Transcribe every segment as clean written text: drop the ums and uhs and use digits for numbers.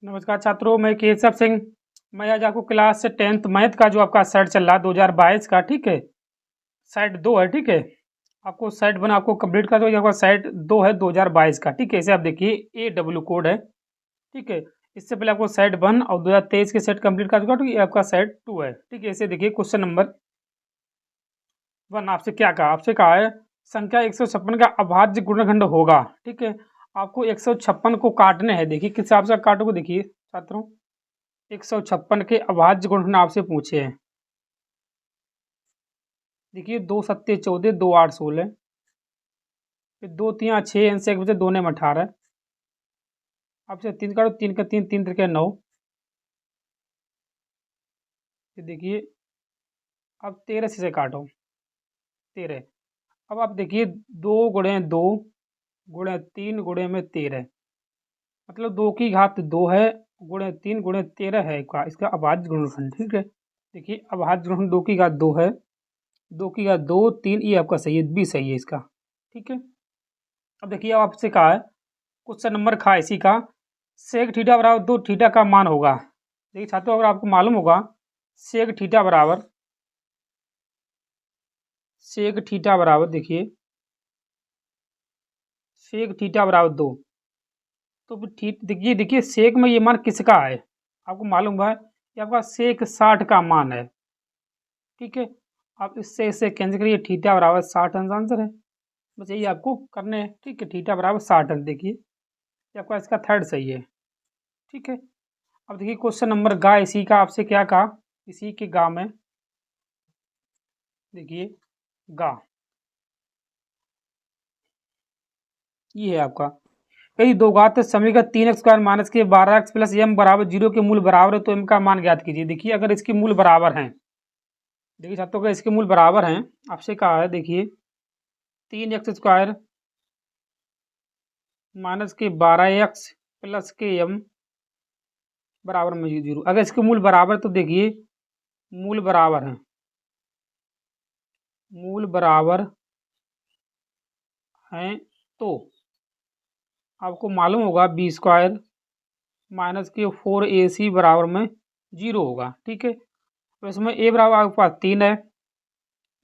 नमस्कार छात्रों, मैं केशव सिंह। मैं आज आपको क्लास 10th मैथ का जो आपका सेट चल रहा है 2022 का, ठीक है। सेट 2 है, ठीक है। आपको सेट 1 आपको कंप्लीट कर दो। आपका सेट 2 है 2022 का, ठीक है। इसे आप देखिए AW कोड है, ठीक है। इससे पहले आपको सेट 1 और 2023 के सेट कंप्लीट कर चुका, तो ये आपका सेट 2 है, ठीक है। इसे देखिए क्वेश्चन नंबर 1 आपसे क्या कहा, आपसे कहा है संख्या 156 का अभाज्य गुणनखंड होगा, ठीक है। आपको 156 को काटने हैं। देखिए किस हिसाब से काटोगे, देखिए छात्रों 156 के अभाज्य गुणनखंड आपसे पूछे हैं। देखिए 2 सत्ते 14, 2 8 16, फिर 2 3 6, इनसे एक बचे 2 ने 18। आपसे 3 काटो, 3 का 3, 3 त्रिके 9। फिर देखिए अब 13 से काटो, 13। अब आप देखिए 2 गुणे 2 गुणे 3 गुणे में 13, मतलब 2 की घात 2 है गुणे 3 गुणे 13 है इसका अभाज्य गुणनखंड, ठीक है। देखिए अभाज्य गुणनखंड 2 की घात 2 है, 2 की घात 2 3, ये आपका सही है, बी सही है इसका, ठीक है। अब देखिए अब आपसे कहा है क्वेश्चन नंबर खा इसी का सेक थीटा बराबर 2 थीटा का मान होगा। देखिए छात्रों, अगर आपको मालूम होगा सेक थीटा बराबर देखिए सेक थीटा बराबर 2, तो फिर देखिए सेक में ये मान किसका है आपको मालूम है, ये आपका सेक 60 का मान है, ठीक है। आप इससे इसे कैंसिल करिए, थीटा बराबर 60 आंसर है। बस यही आपको करने हैं, ठीक है। थीटा बराबर 60 देखिए ये आपका इसका थर्ड सही है, ठीक है। अब देखिए क्वेश्चन नंबर गा इसी का आपसे क्या कहा, इसी के गा में देखिए गा ये है आपका यदि दो घात समीकरण 3x² माइनस के 12x प्लस m बराबर 0 के मूल बराबर है तो m का मान ज्ञात कीजिए। देखिए अगर इसके मूल बराबर हैं, देखिए छात्रों का इसके मूल बराबर हैं, आपसे कहा है देखिए 3x² माइनस के 12x प्लस के m बराबर में 0। अगर इसके मूल बराबर तो देखिए मूल बराबर हैं, मूल बराबर हैं तो आपको मालूम होगा b² माइनस के 4ac बराबर में 0 होगा, ठीक है। तो इसमें a बराबर आपके पास 3 है,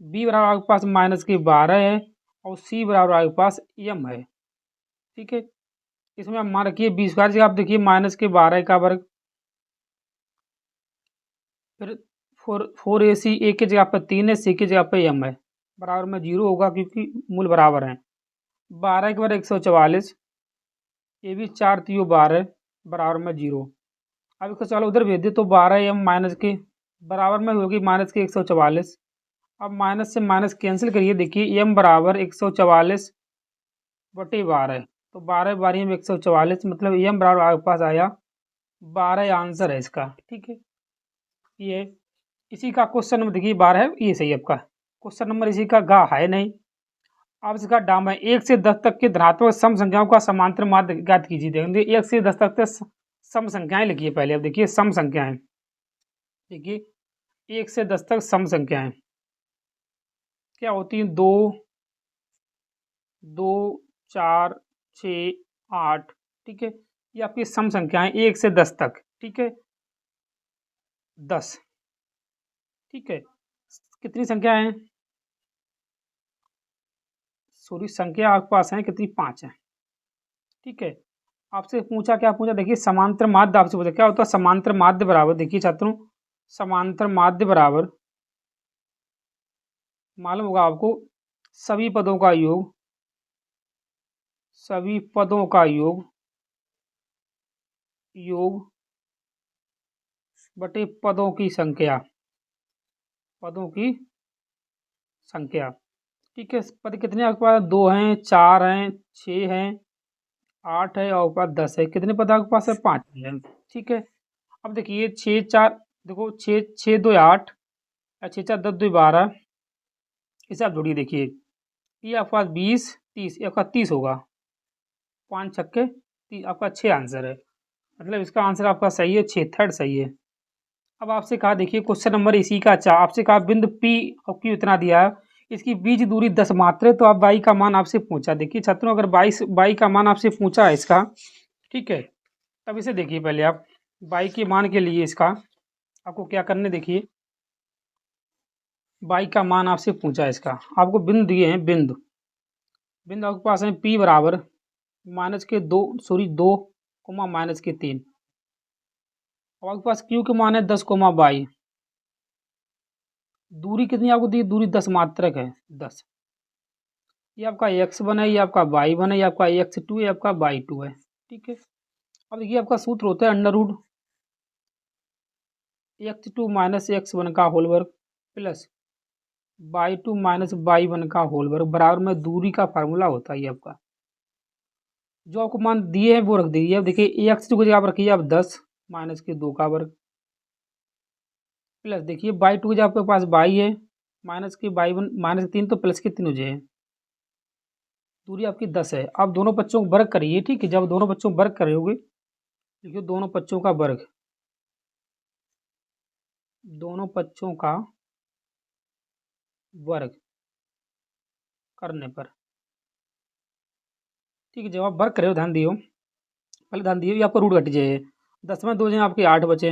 b बराबर आपके पास माइनस के 12 है और c बराबर आपके पास m है, ठीक है। इसमें आप मान रखिए b² जगह आप देखिए माइनस के 12 का वर्ग, फिर 4ac a की जगह पर 3 है, c की जगह पर m है, बराबर में 0 होगा क्योंकि मूल बराबर हैं। 12 के बार 144, ये भी 4 3 12 बराबर में 0। अब इसको चलो उधर भेज दे तो 12m माइनस के बराबर में होगी माइनस के 144। अब माइनस से माइनस कैंसिल करिए, देखिए m बराबर 144 बटे 12, तो 12 12 में 144, मतलब m बराबर आपके पास आया 12 आंसर है इसका, ठीक है। ये इसी का क्वेश्चन नंबर देखिए 12 है, ये सही है आपका क्वेश्चन नंबर। इसी का गा है नहीं। अब इसका डाम है 1 से 10 तक के धनात्मक सम संख्याओं का समांतर माध्य ज्ञात कीजिए। देखिए 1 से 10 तक के सम संख्याएं लिखिए पहले। अब देखिए सम संख्याएं, देखिए 1 से 10 तक सम संख्याएं क्या होती हैं, 2 2 4 6 8, ठीक है। ये आपकी सम संख्याएं 1 से 10 तक, ठीक है। 10, ठीक है। कितनी संख्या है, सॉरी संख्या आपके पास है कितनी, 5 है, ठीक है। आपसे पूछा क्या पूछा, देखिए समांतर माध्य आपसे पूछा क्या होता है समांतर माध्य बराबर। देखिए छात्रों समांतर माध्य बराबर मालूम होगा आपको सभी पदों का योग, सभी पदों का योग बटे पदों की संख्या, पदों की संख्या, ठीक है। पद कितने आपके पास, 2 हैं 4 हैं 6 हैं 8 है और पास 10 है। कितने पद आपके पास है, 5 है, ठीक है। अब देखिए 6 4 देखो 6 6 2 8 और 6 4 10 2 12, इसे आप जोड़िए। देखिए ये आपके पास 20 30, ये आपका 30 होगा, 5 छक्के 30, आपका 6 आंसर है, मतलब इसका आंसर आपका सही है, 6 थर्ड सही है। अब आपसे कहा देखिए क्वेश्चन नंबर इसी का 4, आपसे कहा बिंदु P और Q इतना दिया है, इसकी बीज दूरी 10 मात्र है, तो आप बाई का मान आपसे पूछा। देखिए छात्रों अगर बाई का मान आपसे पूछा है इसका, ठीक है, तब इसे देखिए पहले आप बाई के मान के लिए इसका आपको क्या करने, देखिए बाई का मान आपसे पूछा है, इसका आपको बिंदु दिए हैं, बिंदु बिंदु आपके पास है P बराबर -2 अब आपके पास Q के मान है 10, दूरी कितनी आपको दी, दूरी 10 मात्रक है, 10। ये आपका x1 है, ये आपका y1 है, ये आपका x2 है, ये आपका y2 है, ठीक है। अब देखिए आपका सूत्र होता है under root x2 minus x1 का होल वर्ग प्लस y2 माइनस y1 का होल वर्ग बराबर में दूरी का फार्मूला होता है ये आपका। जो आपको मान दिए हैं वो रख दीजिए। अब देखिए x2 की जगह आप रखिए आप 10 माइनस के 2 का वर्ग प्लस देखिए y2 की जगह आपके पास y है माइनस के y1 माइनस 3 तो प्लस के 3 हो जाए, दूरी आपकी 10 है। आप दोनों बच्चों को वर्ग करिए, ठीक है। जब दोनों बच्चों को वर्ग करोगे, देखिए दोनों बच्चों का वर्ग, दोनों बच्चों का वर्ग करने पर, ठीक है। जब आप वर्ग करो ध्यान दियो, पहले ध्यान दियो, ये आपका रूट घट जाए, 10 में 2 जाए आपके 8 बचे,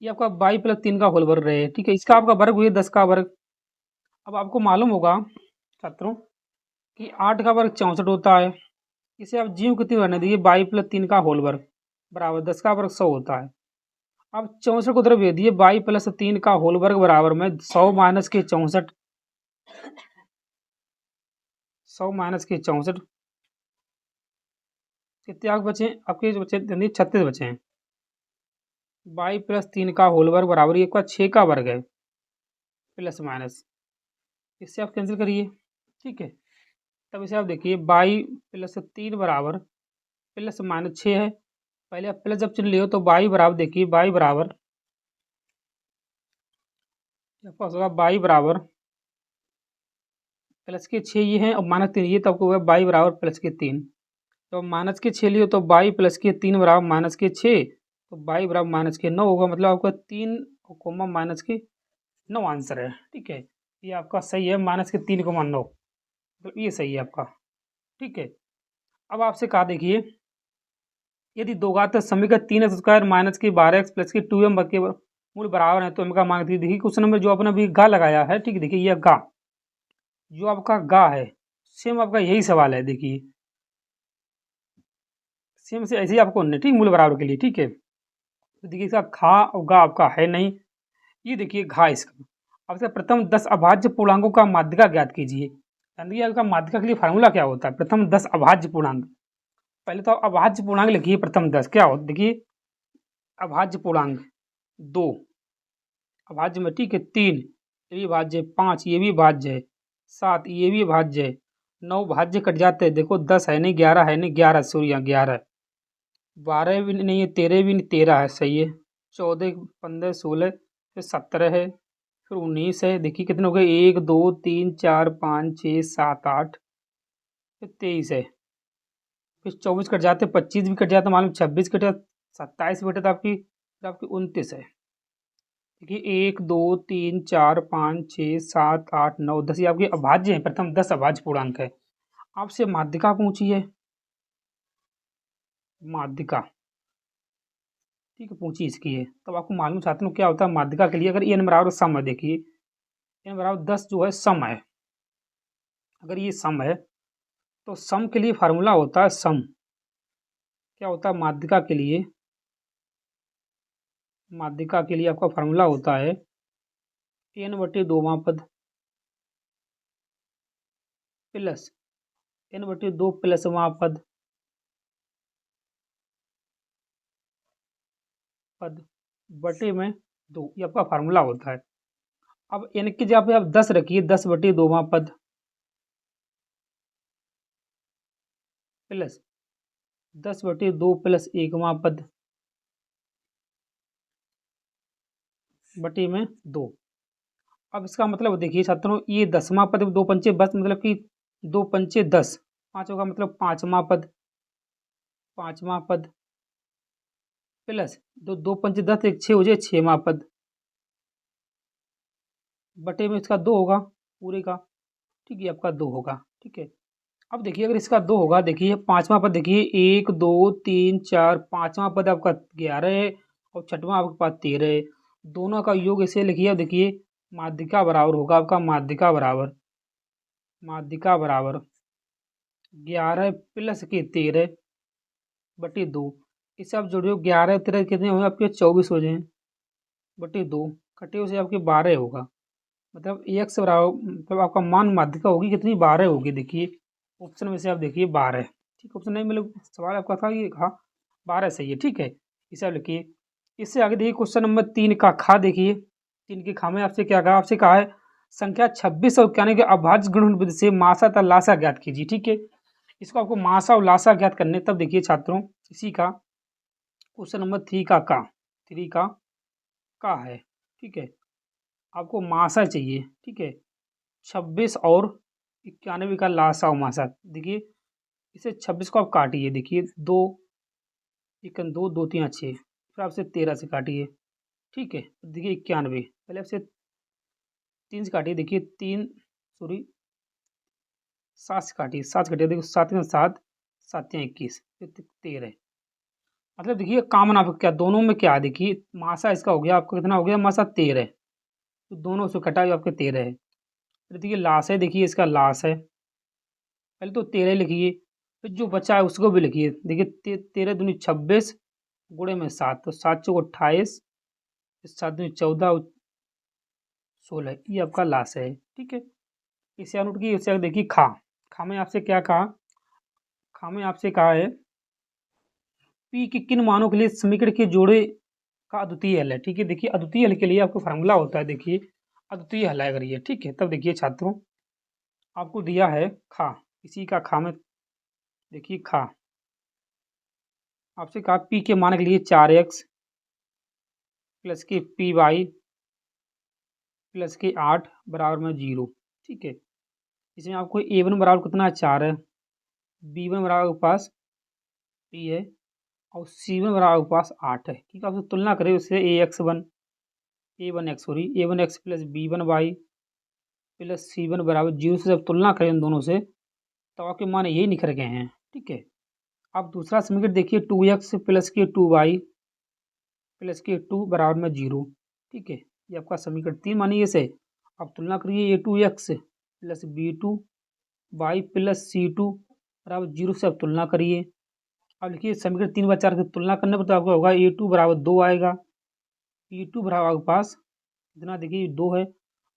ये आपका y प्लस 3 का होल वर्ग रहे, ठीक है। इसका आपका वर्ग हुई 10 का वर्ग। अब आपको मालूम होगा छात्रों कि 8 का वर्ग 64 होता है, इसे आप जीव कितनी बनने दीजिए, y प्लस 3 का होल वर्ग बराबर 10 का वर्ग 100 होता है। अब 64 को उधर भेज दिए, y प्लस 3 का होल वर्ग बराबर में 100 माइनस के 64, 100 माइनस के 64 कितने आपके बचे, आपके जो बचे 36 बचे हैं। y प्लस 3 का होल वर्ग बराबर ये का 6 का वर्ग है प्लस माइनस, इससे आप कैंसिल करिए, ठीक है। तब इसे आप देखिए y प्लस 3 बराबर प्लस माइनस 6 है, पहले आप प्लस जब चुन लियो तो y बराबर देखिए y बराबर आपके पास होगा y बराबर प्लस के 6 ये हैं और माइनस 3 ये, तो आपको होगा y बराबर प्लस के 3। तो माइनस के 6 लियो तो y प्लस के 3 बराबर माइनस के 6, तो y बराबर माइनस के 9 होगा, मतलब आपका 3 कोमा माइनस के 9 आंसर है, ठीक है। ये आपका सही है, माइनस के 3,9, तो ये सही है आपका, ठीक है। अब आपसे कहा देखिए यदि दो घात समीकरण 3x² माइनस के 12x प्लस के 2m के मूल बराबर है तो m का मान देखिए क्वेश्चन नंबर जो आपने अभी गा लगाया है, ठीक है। देखिए यह गा जो आपका गा है सेम आपका यही सवाल है, देखिए सेम से ऐसे ही आपको ठीक मूल बराबर के लिए, ठीक है। तो देखिए इसका खा और गा आपका है नहीं, ये देखिए घा इसका। अब इसका प्रथम 10 अभाज्य पूर्णांकों का माध्यिका ज्ञात कीजिए। यानी आपका माध्यिका के लिए फार्मूला क्या होता है, प्रथम 10 अभाज्य पूर्णांक। पहले तो अभाज्य पूर्णांक लिखिए, प्रथम 10 क्या होता है, देखिए अभाज्य पूर्णांक 2 अभाज्य में, ठीक है, 3 ये भी भाज्य है, 5 ये भी भाज्य है, 7 ये भी भाज्य है, 9 भाज्य कट जाते हैं, देखो 10 है नहीं, 11 है नहीं, 11 सॉरी 11, 12 भी नहीं है, 13 भी नहीं, 13 है, सही है, 14 15 16 फिर 17 है, फिर 19 है, देखिए कितने हो गए, 1 2 3 4 5 6 7 8, फिर 23 है, फिर 24 कट जाते, 25 भी कट जाता मालूम, 26 कट जाता, 27 बेटे तो आपकी 29 है। देखिए 1 2 3 4 5 6 7 8 9 10 ये आपके अभाज्य हैं, प्रथम 10 अभाज्य पूर्णांक है। आपसे माध्यिका पूछी है, माध्यिका, ठीक है, पूछी इसकी है, तब आपको मालूम चाहते हो क्या होता है माध्यिका के लिए। अगर n बराबर सम है, देखिए n बराबर 10 जो है सम है, अगर ये सम है तो सम के लिए फार्मूला होता है सम, क्या होता है माध्यिका के लिए, माध्यिका के लिए आपका फार्मूला होता है n/2 पद प्लस n/2 प्लस पद पद बटे में 2, ये आपका फार्मूला होता है। अब n की जगह पे आप 10 रखिए, 10/2 पद प्लस 10/2 प्लस 1 पद बटे में 2। अब इसका मतलब देखिए छात्रों, ये 10वां पद 2 पंचे 10, मतलब कि 2 पंचे 10, 5 होगा, मतलब 5वां पद, 5वां पद प्लस 2 पंचे 10 1 6 हो जाए, 6वां पद बटे में इसका 2 होगा पूरे का, ठीक है, आपका 2 होगा, ठीक है। अब देखिए अगर इसका 2 होगा, देखिए पांचवा पद, देखिए 1 2 3 4, पांचवा पद आपका 11 है और छठवां आपके पास 13 है। दोनों का योग ऐसे लिखिए। अब देखिए माध्यिका बराबर होगा आपका, माध्यिका बराबर 11 प्लस के 13 बटे 2। इससे आप जोड़िए 11 13 कितने होंगे आपके, 24 हो जाए बटे 2, कटे से आपके 12 होगा। मतलब एक्स बराबर, मतलब आपका मान माध्यिका होगी कितनी, 12 होगी। देखिए ऑप्शन में से आप देखिए 12, ठीक। ऑप्शन नहीं, मतलब सवाल आपका था ये, हाँ 12 सही है, ठीक है। इसे आप लिखिए। इससे आगे देखिए क्वेश्चन नंबर 3 का खा, देखिए 3 के खा में आपसे क्या कहा, आपसे कहा है संख्या 26 और 91 के अभाज्य गुणन विधि से मासा तथा लासा ज्ञात कीजिए, ठीक है। इसको आपको मासा और लासा ज्ञात करने, तब देखिए छात्रों इसी का क्वेश्चन नंबर 3 का का है, ठीक है। आपको मासा चाहिए, ठीक है। 26 और 91 का लासा और मासा, देखिए इसे 26 को आप काटिए, देखिए 2 1 2 2 3 6, फिर आपसे 13 से काटिए, ठीक है। देखिए 91, पहले आपसे 3 से काटिए, देखिए 3 सॉरी 7 से काटिए, 7 से काटिए, देखो 7 में 7 7 21 फिर 13। मतलब देखिए कॉमन आपको क्या, दोनों में क्या है, देखिए मासा इसका हो गया आपका कितना हो गया, मासा 13, तो दोनों से कटा हुआ आपके 13 है। फिर देखिए लाश है, देखिए इसका लाश है, पहले तो 13 लिखिए, फिर जो बचा है उसको भी लिखिए। देखिए 13 दूनी 26 गुणे में 7, तो 7 चौक 28, 7 दूनी 14 16, ये आपका लाश है, ठीक है। इसे नोट की, इसे देखिए खा में आपसे क्या कहा, खा में आपसे कहा है पी के किन मानों के लिए समीकरण के जोड़े का अद्वितीय हल है, ठीक है। देखिए अद्वितीय हल के लिए आपको फार्मूला होता है, देखिए अद्वितीय हल है अगर ये, ठीक है। तब देखिए छात्रों आपको दिया है खा, इसी का खा में देखिए खा आपसे कहा पी के मान के लिए 4x प्लस के पी वाई प्लस के 8 बराबर में 0, ठीक है। इसमें आपको a1 बराबर कितना है, 4 है, b1 बराबर के पास p है और c1 बराबर के पास 8 है, ठीक है। आपसे तुलना करें उससे a1x plus b1 Y plus c1 बराबर 0 से जब तुलना करें उन दोनों से, तो आपके मान यही निखर गए हैं, ठीक है। अब दूसरा समीकरण देखिए 2x प्लस के 2y प्लस के 2 बराबर में 0, ठीक है। ये आपका समीकरण 3 मानिए से। अब तुलना करिए a2x plus b2 Y plus c2 बराबर 0 से, अब तुलना करिए। अब लिखिए समीकरण 3 व 4 की तुलना करने पर तो आपको होगा a2 बराबर 2 आएगा, b2 बराबर आपके पास कितना, देखिए 2 है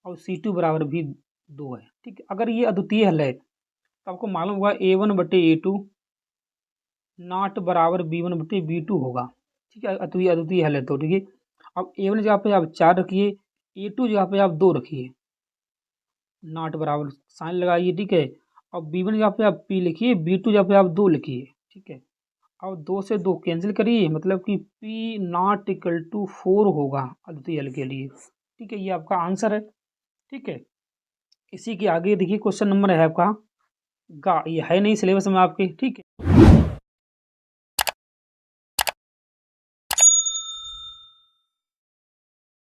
और c2 बराबर भी 2 है, ठीक है। अगर ये अद्वितीय हल है तो आपको मालूम होगा a1 बटे a2 नॉट बराबर b1 बटे b2 होगा, ठीक है। अद्वितीय हल है तो, ठीक है। अब a1 जगह पे आप 4 रखिए, a2 जगह पे आप 2 रखिए, नॉट बराबर साइन लगाइए, ठीक है। अब b1 जगह पे आप p लिखिए, b2 जगह पे आप 2 लिखिए, ठीक है। अब 2 से 2 कैंसिल करिए, मतलब कि p नॉट इक्वल टू 4 होगा अद्वितीय हल के लिए, ठीक है। ये आपका आंसर है, ठीक है। इसी के आगे देखिए क्वेश्चन नंबर है आपका ये है नहीं सिलेबस में आपके, ठीक है।